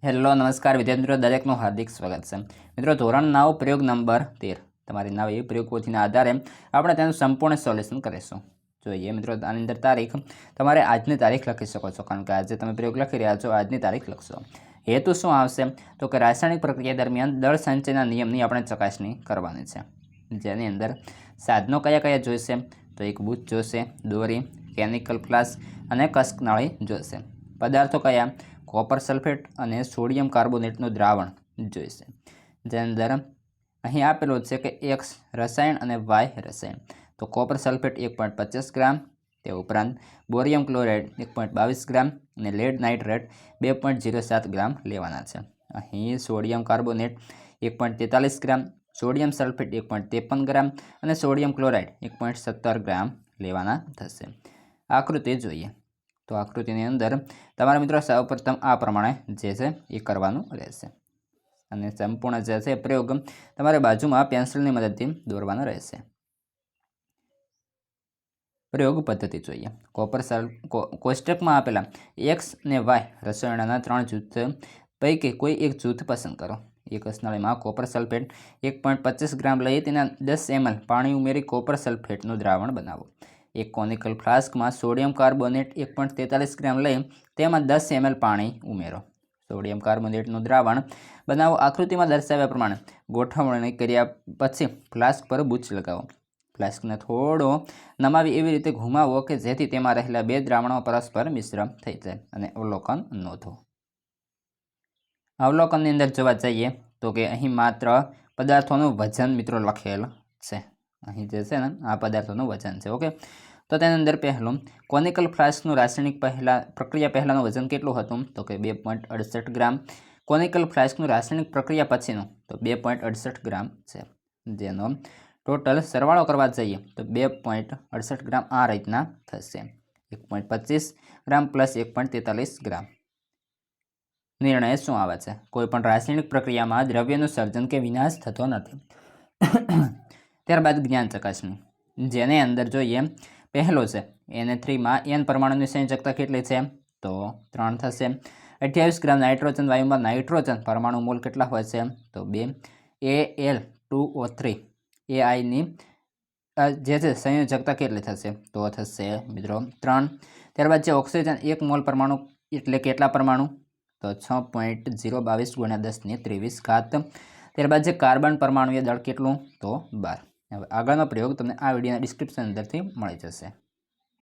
Hello નમસ્કાર વિદ્યાર્થી મિત્રો, દરેકનું હાર્દિક સ્વાગત છે। મિત્રો ધોરણ 9 પ્રયોગ નંબર 13 તમારી નવી પ્રયોગ પોથીના આધારે આપણે તેનું સંપૂર્ણ સોલ્યુશન કરીશું। જોઈએ મિત્રો, આની અંદર તારીખ તમારે આજની તારીખ લખી શકો છો, કારણ કે આજે તમે પ્રયોગ લખી રહ્યા છો, આજની તારીખ લખશો। હેતુ શું આવશે તો કે રાસાયણિક પ્રક્રિયા દરમિયાન દળ સંચયના નિયમની આપણે ચકાસણી કરવાની છે, જેની અંદર સાધનો કયા કયા જોઈશે તો એક બૂચ જોશે, દોરી, કેમિકલ ફ્લાસ્ક અને કસ્કનાળી જોશે। પદાર્થો કયા कॉपर सल्फेट और सोडियम कार्बोनेटનું દ્રાવણ જોઈશે, જેની અંદર અહીં આપેલું છે કે एक्स रसायण और वाय रसायण। तो कॉपर सल्फेट 1.25 ग्राम, તે ઉપરાંત બોરિયમ ક્લોરાઇડ 1.22 ગ્રામ અને લેડ નાઇટ્રેટ 2.07 ગ્રામ લેવાના છે। અહીં સોડિયમ કાર્બોનેટ 1.43 ગ્રામ, સોડિયમ સલ્ફેટ 1.53 ગ્રામ અને સોડિયમ ક્લોરાઇડ 1.17 ગ્રામ લેવાના થશે। આકૃતિ જોઈએ तो आकृति अंदर तमारा मित्रों सर्वप्रथम आ प्रमाणे जे छे ए करवानुं रहेशे अने संपूर्ण जे छे प्रयोग तमारे बाजुमां पेन्सिलनी मददथी दोरवानो रहेशे। प्रयोग पद्धति जोईए। कोष्टकमां आपेला एक्स ने वाय रसायणोना 3 जूथ पैकी कोई एक जूथ पसंद करो। एक कसनाळीमां कॉपर सल्फेट 1.25 ग्राम लई तेना 10 ml पाणी उमेरी कॉपर सल्फेटनुं द्रावण बनावो। एक कोनिकल फ्लास्क में सोडियम कार्बोनेट 1.43 ग्राम लई तेमां 10 ml पाणी उमेरो। सोडियम कार्बोनेटनुं द्रावण बनावो। आकृति में दर्शाव्या प्रमाणे गोठवणी कर्या पछी फ्लास्क पर बूच लगावो। फ्लास्कने थोड़ो नमावी एवी रीते घुमावो के जेथी तेमां रहेला बे द्रावणों परस्पर मिश्र थई जाय अने अवलोकन नोंधो। अवलोकननी अंदर जोवा जईए तो के अहीं मात्र पदार्थोनुं वजन मित्रों लखेल छे। अहीं जे छे ने आ पदार्थोनुं वजन छे। ओके, तो तेनी अंदर पहेલું कोनिकल फ्लास्कनुं रासायणिक प्रक्रिया पहेलानुं वजन केटલું હતું તો કે 2.68 ग्राम। कोनिकल फ्लास्कनुं रासायणिक प्रक्रिया पछीનું तो 2.68 ग्राम છે, જેનો टोटल सरवाळो करवा जईए तो 2.68 ग्राम आ रीतना थशे। 1.25 ग्राम प्लस 1.43 ग्राम। निर्णय शुं आवे छे? कोईपण रासायणिक प्रक्रियामां द्रव्यनुं सर्जन के विनाश थतो नथी। त्यारबाद ज्ञान चकासणी, जेने अंदर जोईए पहेलो छे Na3 में n परमाणुनी संयोजकता केटली छे तो 3 थशे। 28 ग्राम नाइट्रोजन वायु में नाइट्रोजन परमाणु मोल केटला होय छे तो 2। Al2O3 Ai नी जे संयोजकता केटली थशे तो थशे मित्रों 3। त्यारबाद जे ऑक्सिजन 1 मोल परमाणु एटले केटला परमाणु तो 6.022 × 10⁻23 घात। त्यारबाद जे कार्बन परमाणु दળ केटલું तो 12। હવે આગળનો પ્રયોગ તમને આ વિડીયોના ડિસ્ક્રિપ્શન અંદરથી મળી જશે।